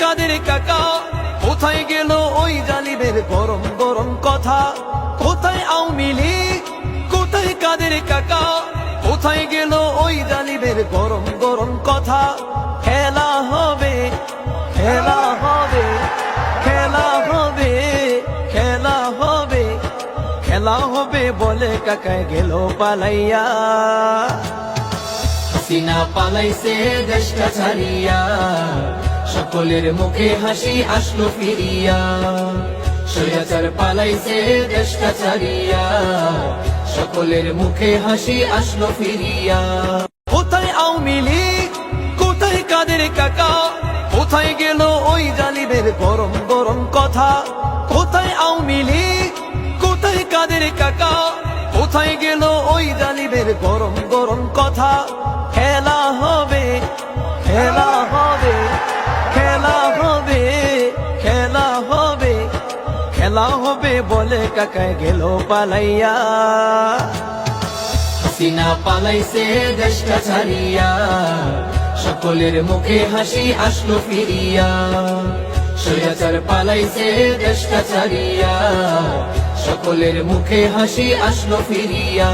কাদের কাকা, কোথায় গেল ওই জালিমের গরম গরম কথা? কোথায় আওয়ামী লীগ, কোথায় কাদের কাকা, কোথায় গেল ওই জালিমের গরম গরম কথা? খেলা হবে, খেলা হবে, খেলা হবে, খেলা হবে, খেলা হবে বলে কাকায় গেল পালাইয়া। হাসিনা পালাইছে দেশটা ছাড়িয়া, সকলের মুখে হাসি আসলো ফিরিয়া। স্বৈরাচার পালাইছে দেশটা ছাড়িয়া, সকলের মুখে হাসি আসলো ফিরিয়া। কোথায় আওয়ামী লীগ, কোথায় কাদের কাকা, কোথায় গেল ওই জালিমের গরম গরম কথা? কোথায় আওয়ামী লীগ, কোথায় কাদের কাকা, কোথায় গেল ওই জালিমের গরম গরম কথা? খেলা হবে, খেলা হবে, খেলা হবে, খেলা হবে, খেলা হবে বলে কাকায় গেল পালাইয়া। হাসিনা পালাইছে দেশটা ছাড়িয়া, সকলের মুখে হাসি আসলো ফিরিয়া। স্বৈরাচার পালাইছে দেশটা ছাড়িয়া, সকলের মুখে হাসি আসলো ফিরিয়া।